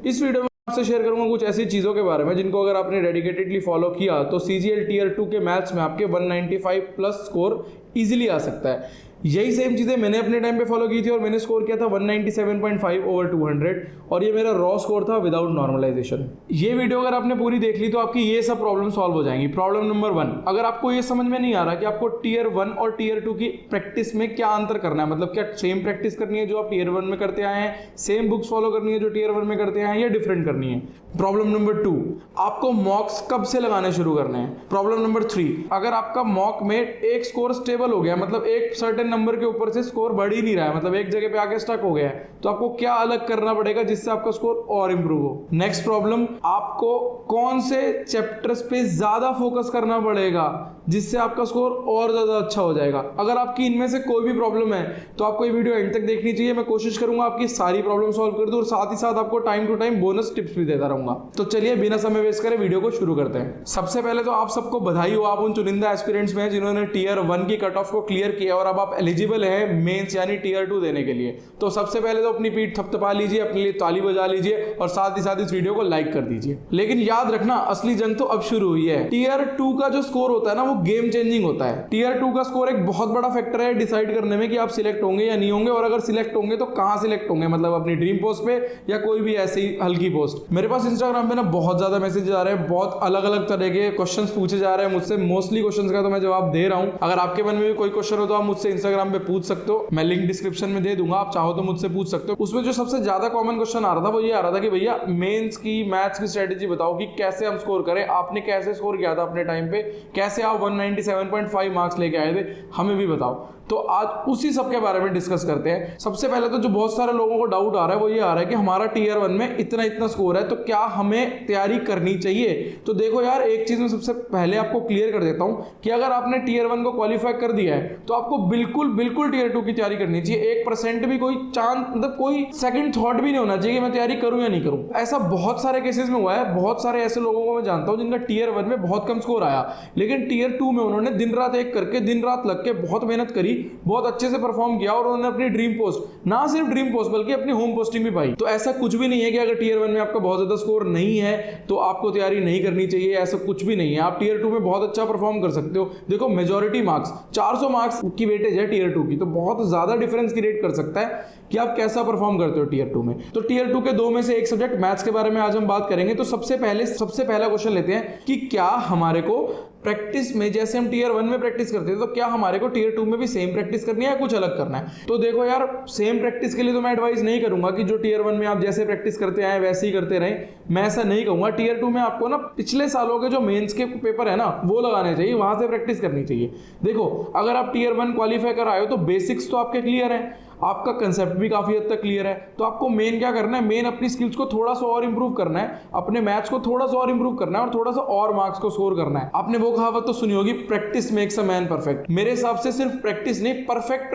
इस वीडियो में आपसे शेयर करूंगा कुछ ऐसी चीज़ों के बारे में जिनको अगर आपने डेडिकेटेडली फॉलो किया तो CGL Tier 2 के मैथ्स में आपके 195 प्लस स्कोर इजीली आ सकता है। यही सेम चीज़ें मैंने अपने टाइम पे फॉलो की थी और मैंने स्कोर किया था 197.5 ओवर 200 और ये मेरा रॉ स्कोर था विदाउट नॉर्मलाइजेशन। ये वीडियो अगर आपने पूरी देख ली तो आपकी ये सब प्रॉब्लम सॉल्व हो जाएंगी। प्रॉब्लम नंबर 1, अगर आपको ये समझ में नहीं आ रहा कि आपको Tier 1 और Tier 2 की प्रैक्टिस में क्या अंतर करना है, मतलब क्या सेम प्रैक्टिस करनी है जो आप Tier 1 में करते आए हैं, सेम बुक्स फॉलो करनी है जो Tier 1 में करते आए हैं, या डिफरेंट करनी है। प्रॉब्लम नंबर 2, आपको मॉक्स कब से लगाने शुरू करने हैं। प्रॉब्लम नंबर 3, अगर आपका मॉक में एक स्कोर स्टेबल हो गया, मतलब एक सर्टेन नंबर के ऊपर से स्कोर बढ़ ही नहीं रहा है, मतलब एक जगह पे आके स्टक हो गया है, तो आपको क्या अलग करना पड़ेगा जिससे आपका स्कोर और इंप्रूव हो। नेक्स्ट प्रॉब्लम, आपको कौन से चैप्टर्स पे ज्यादा फोकस करना पड़ेगा जिससे आपका स्कोर और ज्यादा अच्छा हो जाएगा। अगर आपकी इनमें से कोई भी प्रॉब्लम है तो आपको ये वीडियो एंड तक देखनी चाहिए। मैं कोशिश करूंगा आपकी सारी प्रॉब्लम सॉल्व कर दूं और साथ ही साथ आपको time to time bonus tips भी देता रहूंगा। तो चलिए बिना समय वेस्ट करे वीडियो को शुरू करते हैं। सबसे पहले तो आप सबको बधाई हो, आप उन चुनिंदा एस्पिरेंट्स में हैं जिन्होंने Tier 1 की कट ऑफ को क्लियर किया और अब आप एलिजिबल हैं मेंस यानी Tier 2 देने के लिए। तो सबसे पहले तो अपनी पीठ थपथपा लीजिए, अपने लिए ताली बजा लीजिए और साथ ही साथ इस वीडियो को लाइक कर दीजिए। लेकिन याद रखना, असली जंग तो अब शुरू हुई है। Tier 2 का जो स्कोर होता है ना, वो गेम चेंजिंग होता है। Tier 2 का स्कोर एक बहुत बड़ा फैक्टर है डिसाइड करने में कि आप सिलेक्ट होंगे या नहीं होंगे, और अगर सिलेक्ट होंगे तो कहां सिलेक्ट होंगे, मतलब अपनी ड्रीम पोस्ट पे या कोई भी ऐसी हल्की पोस्ट। मेरे पास इंस्टाग्राम पे ना बहुत ज्यादा मैसेज आ रहे हैं, बहुत अलग अलग तरह के क्वेश्चंस पूछे जा रहे हैं मुझसे। मोस्टली क्वेश्चंस का तो मैं जवाब दे रहा हूं। अगर आपके मन में भी कोई क्वेश्चन हो तो आप मुझसे इंस्टाग्राम पे पूछ सकते हो, मैं लिंक डिस्क्रिप्शन में दे दूंगा, आप चाहो तो मुझसे पूछ सकते हो। उसमें जो सबसे ज्यादा कॉमन क्वेश्चन आ रहा था वो ये आ रहा था कि भैया मेंस की मैथ्स की स्ट्रेटेजी बताओ कि कैसे हम स्कोर करें। आपने कैसे स्कोर किया था अपने टाइम पे, कैसे आप 197.5 मार्क्स लेके आए थे, हमें भी बताओ। तो आज उसी सब के बारे में डिस्कस करते हैं। सबसे पहले तो जो बहुत सारे लोगों को डाउट आ रहा है वो ये आ रहा है कि हमारा Tier 1 में इतना स्कोर है तो क्या हमें तैयारी करनी चाहिए। तो देखो यार, एक चीज मैं सबसे पहले आपको क्लियर कर देता हूं कि अगर आपने Tier 1 को क्वालिफाई कर दिया है तो आपको बिल्कुल Tier 2 की तैयारी करनी चाहिए। 1% भी कोई चांस, मतलब कोई सेकंड थॉट भी नहीं होना चाहिए कि मैं तैयारी करूं या नहीं करूं। ऐसा बहुत सारे केसेस में हुआ है। बहुत सारे ऐसे लोगों को मैं जानता हूं जिनका Tier 1 में बहुत कम स्कोर आया, लेकिन Tier 2 में उन्होंने दिन रात एक करके, दिन रात लग के बहुत मेहनत करी, बहुत अच्छे से परफॉर्म किया और उन्होंने अपनी ड्रीम पोस्ट, ना सिर्फ ड्रीम पोस्ट बल्कि अपनी होम पोस्टिंग भी पाई। तो ऐसा कुछ भी नहीं है कि अगर Tier 1 में आपका बहुत ज्यादा स्कोर नहीं है तो आपको तैयारी नहीं करनी चाहिए, ऐसा कुछ भी नहीं है। आप Tier 2 में बहुत अच्छा परफॉर्म कर सकते हो। देखो, मेजॉरिटी मार्क्स 400 मार्क्स की वेटेज है Tier 2 की, तो बहुत ज्यादा डिफरेंस क्रिएट कर सकता है कि आप कैसा परफॉर्म करते हो Tier 2 में। तो Tier 2 के 2 में से एक सब्जेक्ट मैथ्स के बारे में आज हम बात करेंगे। तो सबसे पहला क्वेश्चन लेते हैं कि क्या हमारे को प्रैक्टिस में, जैसे हम Tier 1 में प्रैक्टिस करते थे, तो क्या हमारे को Tier 2 में भी सेम प्रैक्टिस करनी है या कुछ अलग करना है। तो देखो यार, सेम प्रैक्टिस के लिए तो मैं एडवाइस नहीं करूंगा कि जो Tier 1 में आप जैसे प्रैक्टिस करते आए वैसे ही करते रहें, मैं ऐसा नहीं कहूंगा। Tier 2 में आपको ना पिछले सालों के जो मेंस के पेपर है ना वो लगाने चाहिए, वहां से प्रैक्टिस करनी चाहिए। देखो, अगर आप Tier 1 क्वालिफाई कर आए हो तो बेसिक्स तो आपके क्लियर है, आपका कंसेप्ट भी काफी हद तक क्लियर है। तो आपको मेन क्या करना है, मेन अपनी स्किल्स को थोड़ा सा और इंप्रूव करना है, अपने मैथ्स को थोड़ा सा और इंप्रूव करना है और थोड़ा सा और मार्क्स को स्कोर करना है। आपने वो कहावत तो सुनी होगी, practice makes a man perfect. मेरे हिसाब से सिर्फ प्रैक्टिस नहीं, perfect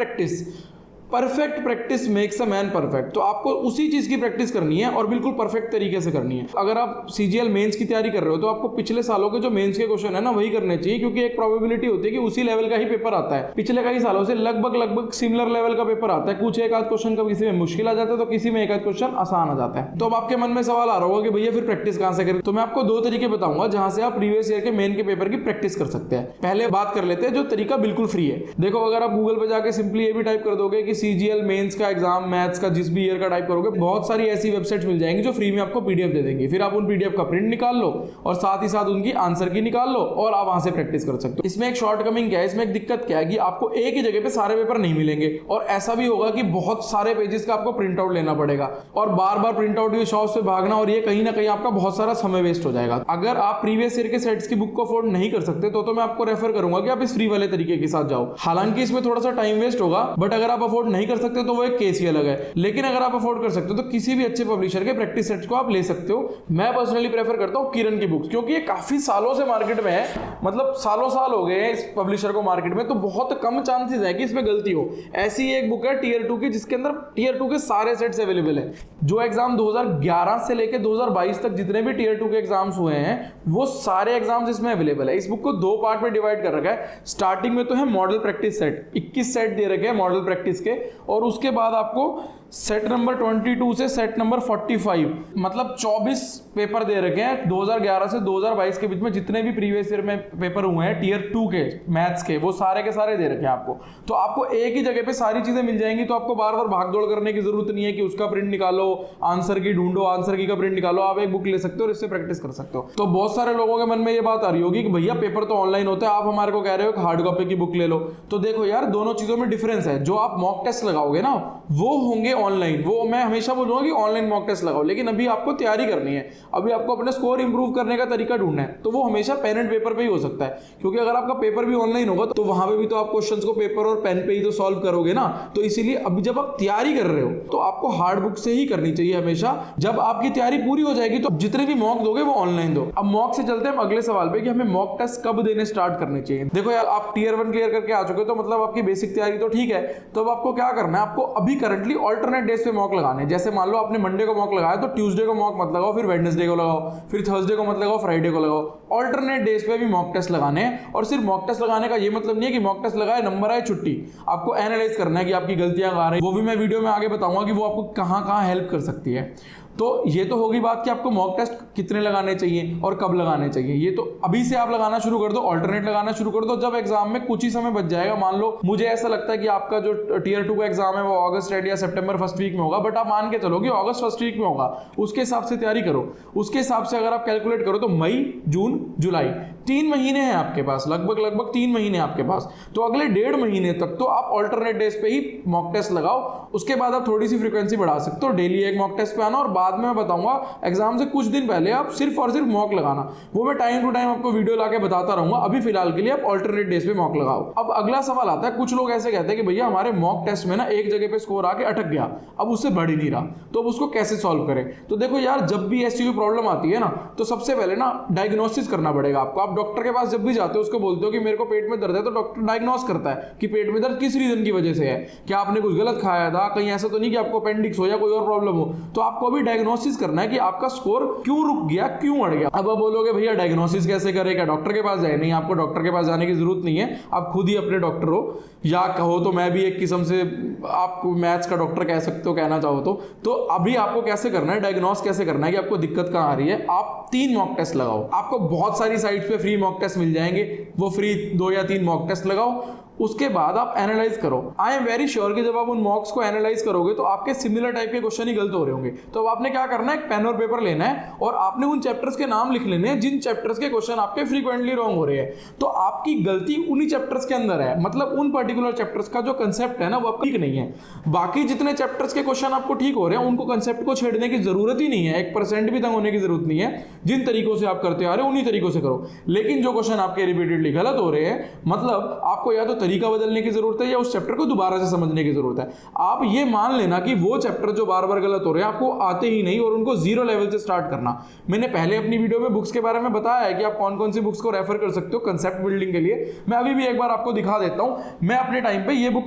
practice makes a man perfect. तो आपको उसी चीज की प्रैक्टिस करनी है और बिल्कुल परफेक्ट तरीके से करनी है। अगर आप CGL मेंस की तैयारी कर रहे हो तो आपको पिछले सालों के जो मेंस के क्वेश्चन है ना वही करने चाहिए, क्योंकि एक प्रोबेबिलिटी होती है कि उसी लेवल का ही पेपर आता है। पिछले कई सालों से लगभग सिमिलर लेवल का पेपर आता है। कुछ एक आध क्वेश्चन का किसी में मुश्किल आ जाता है तो किसी में एक आध क्वेश्चन आसान आ जाता है। तो अब आपके मन में सवाल आ रहा होगा कि भैया फिर प्रैक्टिस कहां से करें। तो मैं आपको 2 तरीके बताऊंगा जहां से आप प्रीवियस ईयर के मेन के पेपर की प्रैक्टिस कर सकते हैं। पहले बात कर लेते हैं जो तरीका बिल्कुल फ्री है। देखो, अगर आप गूगल पे जाके सिंपली ये भी टाइप कर दोगे कि CGL मेंस का एग्जाम मैथ्स का जिस भी ईयर का टाइप करोगे, बहुत सारी ऐसी वेबसाइट्स मिल जाएंगी जो फ्री में आपको PDF दे देंगे। फिर आप उन PDF का प्रिंट निकाल लो और साथ ही साथ उनकी आंसर की निकाल लो और आप वहां से प्रैक्टिस कर सकते हो। इसमें एक शॉर्टकमिंग क्या है, इसमें एक दिक्कत क्या है कि आपको एक ही जगह पे सारे पेपर नहीं मिलेंगे और ऐसा भी होगा कि बहुत सारे पेजेस का आपको प्रिंट आउट लेना पड़ेगा और बार बार प्रिंट आउट की शॉप से भागना, और ये कहीं ना कहीं आपका बहुत सारा समय वेस्ट हो जाएगा। अगर आप प्रीवियस ईयर के सेट्स की बुक को अफोर्ड नहीं कर सकते तो मैं आपको रेफर करूंगा कि आप इस फ्री वाले तरीके के साथ जाओ। हालांकि इसमें थोड़ा सा टाइम वेस्ट होगा, बट अगर आप अफोर्ड नहीं कर सकते तो वो एक केस ही अलग है। लेकिन अगर आप अफोर्ड कर सकते हो तो किसी भी अच्छे पब्लिशर के प्रैक्टिस सेट्स को आप ले सकते हो। मैं पर्सनली प्रेफर करता हूं किरण की बुक्स, क्योंकि ये काफी सालों से मार्केट में है, मतलब सालों साल हो गए हैं इस पब्लिशर को मार्केट में, तो बहुत कम चांसेस है कि इसमें गलती हो। ऐसी एक बुक है Tier 2 की जिसके अंदर Tier 2 के सारे सेट्स अवेलेबल है। जो एग्जाम 2011 से लेकर 2022 तक जितने भी Tier 2 के एग्जाम्स हुए हैं वो सारे एग्जाम्स इसमें अवेलेबल है। इस बुक को 2 पार्ट में डिवाइड कर रखा है। स्टार्टिंग में तो है मॉडल प्रैक्टिस सेट, 21 सेट दे रखे हैं मॉडल प्रैक्टिस के, और उसके बाद आपको सेट नंबर 22 से सेट नंबर 45, मतलब 24 पेपर दे रखे हैं 2011 से 2022 के बीच में। जितने भी प्रीवियस ईयर में पेपर हुए हैं टियर 2 के मैथ्स के, वो सारे के सारे दे रखे हैं आपको। तो आपको एक ही जगह पे सारी चीजें मिल जाएंगी, तो आपको बार बार भाग दौड़ करने की जरूरत नहीं है कि उसका प्रिंट निकालो, आंसर की ढूंढो, आंसर की का प्रिंट निकालो। आप एक बुक ले सकते हो और इससे प्रैक्टिस कर सकते हो। तो बहुत सारे लोगों के मन में ये बात आ रही होगी कि भैया पेपर तो ऑनलाइन होता है, आप हमारे को कह रहे हो कि हार्ड कॉपी की बुक ले लो। तो देखो यार, दोनों चीजों में डिफरेंस है। जो आप मॉक टेस्ट लगाओगे ना वो होंगे ऑनलाइन, वो मैं हमेशा बोलूंगा कि ऑनलाइन मॉक टेस्ट लगाओ। लेकिन अभी आपको तैयारी करनी है, अभी आपको अपने स्कोर इंप्रूव करने का तरीका ढूंढना है, तो वो हमेशा पेन एंड पेपर पे ही हो सकता है। क्योंकि अगर आपका पेपर भी ऑनलाइन होगा तो वहां पे भी तो आप क्वेश्चंस को पेपर और पेन पे ही तो सॉल्व करोगे ना। तो इसीलिए अभी जब आप तैयारी कर रहे हो तो आपको हार्ड बुक से ही करनी चाहिए हमेशा। जब आपकी तैयारी पूरी हो जाएगी तो जितने भी मॉक दोगे वो ऑनलाइन दो। अब मॉक से चलते हैं हम अगले सवाल पे कि हमें मॉक टेस्ट कब देने स्टार्ट करने चाहिए। देखो यार, आप टियर 1 क्लियर करके आ चुके हो तो मतलब आपकी बेसिक तैयारी तो ठीक है। तो अब आपको क्या करना है, आपको अभी करंटली ऑल्टरनेट डेज पे मॉक लगाने। जैसे मान लो आपने मंडे को मॉक लगाया तो ट्यूसडे को मॉक मत लगाओ, फिर वेडनेसडे को लगाओ, फिर थर्सडे को मत लगाओ, फ्राइडे को लगाओ। ऑल्टरनेट डेज पे भी मॉक टेस्ट लगाने हैं। और सिर्फ मॉक टेस्ट लगाने का ये मतलब नहीं है कि मॉक टेस्ट लगाए नंबर आए छुट्टी। आपको एनालाइज करना है कि आपकी गलतियां कहां रही, वो भी मैं वीडियो में आगे बताऊंगा कि वो आपको कहां कहां हेल्प कर सकती है। तो ये तो होगी बात कि आपको मॉक टेस्ट कितने लगाने चाहिए और कब लगाने चाहिए। ये तो अभी से आप लगाना शुरू कर दो, ऑल्टरनेट लगाना शुरू कर दो। जब एग्जाम में कुछ ही समय बच जाएगा, मान लो मुझे ऐसा लगता है कि आपका जो टियर 2 का एग्जाम है वो अगस्त एंड या सितंबर फर्स्ट वीक में होगा, बट आप मान के चलो कि अगस्त फर्स्ट वीक में होगा, उसके हिसाब से तैयारी करो। उसके हिसाब से अगर आप कैलकुलेट करो तो मई, जून, जुलाई 3 महीने हैं आपके पास, लगभग 3 महीने आपके पास। तो अगले 1.5 महीने तक तो आप ऑल्टरनेट डेज पे ही मॉक टेस्ट लगाओ। उसके बाद आप थोड़ी सी फ्रीक्वेंसी बढ़ा सकते हो, डेली एक मॉक टेस्ट पे आना, और बाद में मैं बताऊंगा एग्जाम से कुछ दिन पहले आप सिर्फ और सिर्फ मॉक लगाना। वो मैं टाइम टू टाइम आपको वीडियो लाके बताता रहूंगा। अभी फिलहाल के लिए आप ऑल्टरनेट डेज पे मॉक लगाओ। अब अगला सवाल आता है, कुछ लोग ऐसे कहते हैं कि भैया हमारे मॉक टेस्ट में ना एक जगह पे स्कोर आके अटक गया, अब उससे बढ़ ही नहीं रहा, तो अब उसको कैसे सॉल्व करें। तो देखो यार, जब भी ऐसी कोई प्रॉब्लम आती है ना तो सबसे पहले ना डायग्नोसिस करना पड़ेगा आपको। आप डॉक्टर के पास जब भी जाते हो उसको बोलते हो कि मेरे को पेट में दर्द है, तो डॉक्टर डायग्नोस करता है कि पेट में दर्द किस रीजन की वजह से है, क्या आपने कुछ गलत खाया था, कहीं ऐसा तो नहीं कि आपको अपेंडिक्स हो या कोई और प्रॉब्लम हो। तो आपको अभी डायग्नोसिस करना है कि आपका स्कोर क्यों रुक गया, क्यों अड़ गया। अब आप बोलोगे भैया डायग्नोसिस कैसे करें, क्या डॉक्टर के पास जाए? नहीं, आपको डॉक्टर के पास जाने की जरूरत नहीं है, आप खुद ही अपने डॉक्टर हो, या कहो तो मैं भी एक किस्म से आपको मैथ्स का डॉक्टर कह सकते हो, कहना चाहो तो अभी आपको कैसे करना है, डायग्नोस कैसे करना है कि आपको दिक्कत कहां आ रही है। आप 3 मॉक टेस्ट लगाओ, आपको बहुत सारी साइट्स पे फ्री मॉक टेस्ट मिल जाएंगे, वो फ्री 2 या 3 मॉक टेस्ट लगाओ। उसके बाद आप एनालाइज करो। आई एम वेरी श्योर कि जब आप उन मॉक्स को एनालाइज करोगे तो आपके सिमिलर टाइप के क्वेश्चन ही गलत हो रहे होंगे। तो अब आपने क्या करना है, एक पेन और पेपर लेना है और आपने उन चैप्टर्स के नाम लिख लेने हैं जिन चैप्टर्स के क्वेश्चन आपके फ्रीक्वेंटली रॉन्ग हो रहे हैं। तो आपकी गलती उन्हीं चैप्टर्स के अंदर है, मतलब उन पर्टिकुलर चैप्टर्स का जो कंसेप्ट है ना वो आपका ठीक नहीं है। बाकी जितने चैप्टर्स के क्वेश्चन आपको ठीक हो रहे हैं उनको कंसेप्ट को छेड़ने की जरूरत ही नहीं है, 1% भी तंग होने की जरूरत नहीं है। जिन तरीकों से आप करते आ रहे हो उन्हीं तरीकों से करो। लेकिन जो क्वेश्चन आपके रिपीटेडली गलत हो रहे हैं, मतलब आपको या तो तरीका बदलने की जरूरत है या उस चैप्टर को दोबारा से समझने की जरूरत है। आप ये मान लेना कि वो चैप्टर जो बार बार गलत हो रहे हैं आपको आते ही नहीं, और उनको 0 लेवल से स्टार्ट करना। मैंने पहले अपनी वीडियो में बुक्स के बारे में बताया है कि आप कौन कौन सी बुक्स को रेफर कर सकते हो कंसेप्ट बिल्डिंग के लिए। मैं अभी भी एक बार आपको दिखा देता हूं। मैं अपने टाइम पे ये बुक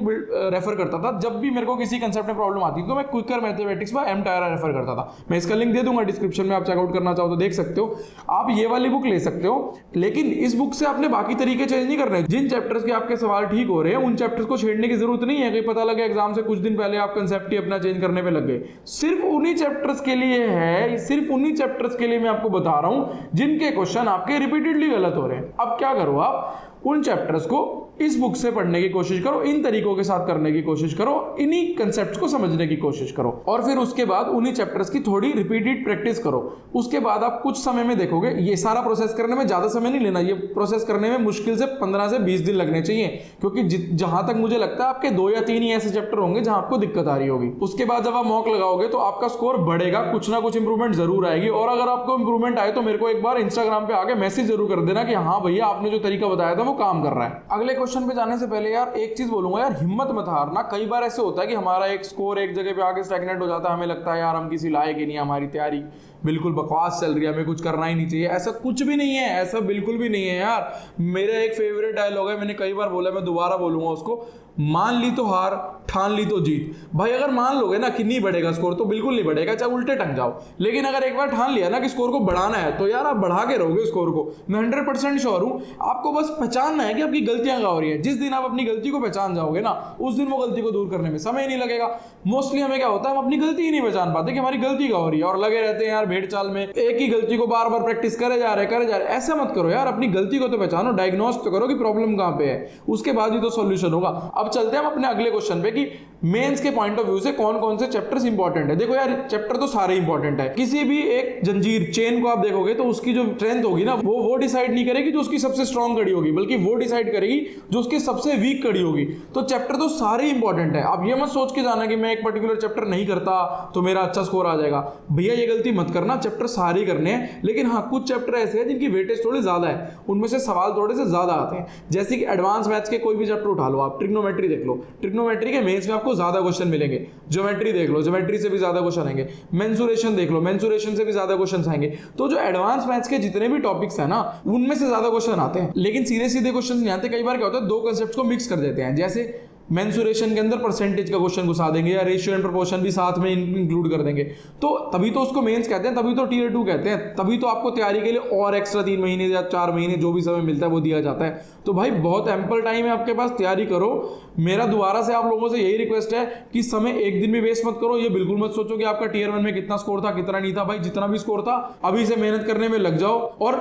रेफर करता था। जब भी मेरे को किसी कंसेप्ट में प्रॉब्लम आती थी तो मैं quicker mathematics by M Tyra refer करता था। मैं इसका लिंक दे दूंगा डिस्क्रिप्शन में, आप चेकआउट करना चाहो तो देख सकते हो। आप ये वाली बुक ले सकते हो, लेकिन इस बुक से आपने बाकी तरीके चेंज नहीं करने। जिन चैप्टर्स के आपके सवाल ठीक हो रहे हैं उन चैप्टर्स को छेड़ने की जरूरत नहीं है कि पता लगे एग्जाम से कुछ दिन पहले आप कंसेप्ट ही अपना चेंज करने पे लग गए। सिर्फ उन्हीं चैप्टर्स के लिए है, सिर्फ उन्हीं चैप्टर्स के लिए मैं आपको बता रहा हूं जिनके क्वेश्चन आपके रिपीटेडली गलत हो रहे हैं। अब क्या करो, आप उन चैप्टर्स को इस बुक से पढ़ने की कोशिश करो, इन तरीकों के साथ करने की कोशिश करो, इन्हीं कंसेप्ट्स को समझने की कोशिश करो, और फिर उसके बाद उन्हीं चैप्टर्स की थोड़ी रिपीटेड प्रैक्टिस करो। उसके बाद आप कुछ समय में देखोगे, ये सारा प्रोसेस करने में ज्यादा समय नहीं लेना, ये प्रोसेस करने में मुश्किल से 15 से 20 दिन लगने चाहिए, क्योंकि जहां तक मुझे लगता है आपके 2 या 3 ही ऐसे चैप्टर होंगे जहां आपको दिक्कत आ रही होगी। उसके बाद जब आप मॉक लगाओगे तो आपका स्कोर बढ़ेगा, कुछ ना कुछ इंप्रूवमेंट जरूर आएगी। और अगर आपको इंप्रूवमेंट आए तो मेरे को एक बार इंस्टाग्राम पे आके मैसेज जरूर कर देना कि हाँ भैया आपने जो तरीका बताया था वो काम कर रहा है। अगले क्वेश्चन पे जाने से पहले यार एक चीज बोलूंगा, यार हिम्मत मत हारना। कई बार ऐसे होता है कि हमारा एक स्कोर एक जगह पे आके स्टैग्नेंट हो जाता है, हमें लगता है यार हम किसी लायक ही नहीं, हमारी तैयारी बिल्कुल बकवास चल रही है, हमें कुछ करना ही नहीं चाहिए। ऐसा कुछ भी नहीं है, ऐसा बिल्कुल भी नहीं है यार। मेरा एक फेवरेट डायलॉग है, मैंने कई बार बोला, मैं दोबारा बोलूंगा उसको। मान ली तो हार, ठान ली तो जीत। भाई अगर मान लोगे ना कि नहीं बढ़ेगा स्कोर तो बिल्कुल नहीं बढ़ेगा, चाहे उल्टे टंग जाओ। लेकिन अगर एक बार ठान लिया ना कि स्कोर को बढ़ाना है तो यार आप बढ़ा के रहोगे स्कोर को। मैं 100% श्योर हूं, आपको बस पहचानना है कि आपकी गलतियां कहाँ हो रही है। जिस दिन आप अपनी गलती को पहचान जाओगे ना, उस दिन वो गलती को दूर करने में समय नहीं लगेगा। मोस्टली हमें क्या होता है, हम अपनी गलती ही नहीं पहचान पाते कि हमारी गलती क्या हो रही है, और लगे रहते हैं यार भेड़ चाल में, एक ही गलती को बार बार प्रैक्टिस करे जा रहे। ऐसा मत करो यार, अपनी गलती को तो पहचानो, डायग्नोस तो करो कि प्रॉब्लम कहाँ पे है, उसके बाद ही तो सॉल्यूशन होगा। अब चलते हैं हम अपने अगले क्वेश्चन पे कि मेंस के पॉइंट ऑफ व्यू से कौन कौन से चैप्टर्स इंपॉर्टेंट है। देखो यार, चैप्टर तो सारे इंपॉर्टेंट है। किसी भी एक जंजीर चेन को आप देखोगे तो उसकी जो स्ट्रेंथ होगी ना, वो डिसाइड नहीं करेगी जो उसकी सबसे स्ट्रॉन्ग कड़ी होगी, बल्कि वो डिसाइड करेगी जो उसकी सबसे वीक कड़ी होगी। तो चैप्टर तो सारे इंपॉर्टेंट है। अब ये मत सोच के जाना कि मैं एक पर्टिकुलर चैप्टर नहीं करता तो मेरा अच्छा स्कोर आ जाएगा। भैया ये गलती मत करना, चैप्टर सारे ही करने हैं। लेकिन हाँ, कुछ चैप्टर ऐसे हैं जिनकी वेटेज थोड़ी ज्यादा है, उनमें से सवाल थोड़े से ज्यादा आते हैं। जैसे कि एडवांस मैथ्स के कोई भी चैप्टर उठा लो, आप ट्रिग्नोमेट्री देख लो, ट्रिग्नोमेट्री के मेंस में आपको ज्यादा क्वेश्चन मिलेंगे। ज्योमेट्री देख लो, ज्योमेट्री से भी ज्यादा क्वेश्चन आएंगे। मेंसुरेशन देख लो, मेंसुरेशन से भी ज्यादा क्वेश्चन आएंगे। तो जो एडवांस मैथ्स के जितने भी टॉपिक्स है ना, उनमें से ज्यादा क्वेश्चन आते हैं। लेकिन सीधे सीधे क्वेश्चन नहीं आते। कई बार क्या होता है, दो कंसेप्ट को मिक्स कर देते हैं। जैसे मेंसुरेशन के अंदर परसेंटेज का क्वेश्चन घुसा देंगे या रेशियो एंड प्रोपोर्शन भी साथ में इंक्लूड कर देंगे। तो तभी तो उसको मेंस कहते हैं, तभी तो टियर 2 कहते हैं, तभी तो आपको तैयारी के लिए और एक्स्ट्रा 3 महीने या 4 महीने जो भी समय मिलता है वो दिया जाता है। तो भाई बहुत एम्पल टाइम है आपके पास, तैयारी करो। मेरा दोबारा से आप लोगों से यही रिक्वेस्ट है कि समय एक दिन भी वेस्ट मत करो। ये बिल्कुल मत सोचो कि आपका टियर 1 में कितना स्कोर था कितना नहीं था। भाई जितना भी स्कोर था अभी से मेहनत करने में लग जाओ। और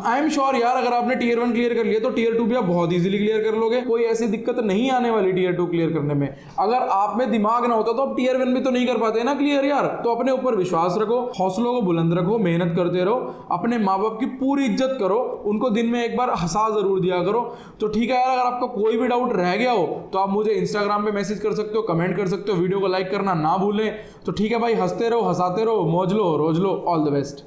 आई एम श्योर यार, अगर आपने टियर 1 क्लियर कर लिया तो टियर 2 भी आप बहुत इजीली क्लियर कर लोगे। कोई ऐसी दिक्कत नहीं आने वाली टियर 2 क्लियर करने में। अगर आप में दिमाग ना होता तो आप टियर 1 भी तो नहीं कर पाते ना क्लियर यार। तो अपने ऊपर विश्वास रखो, हौसलों को बुलंद रखो, मेहनत करते रहो, अपने माँ बाप की पूरी इज्जत करो, उनको दिन में एक बार हंसा जरूर दिया करो। तो ठीक है यार, अगर आपका कोई भी डाउट रह गया हो तो आप मुझे इंस्टाग्राम पे मैसेज कर सकते हो, कमेंट कर सकते हो, वीडियो को लाइक करना ना भूलें। तो ठीक है भाई, हंसते रहो, हंसाते रहो, मौज लो, रोज लो। All the best.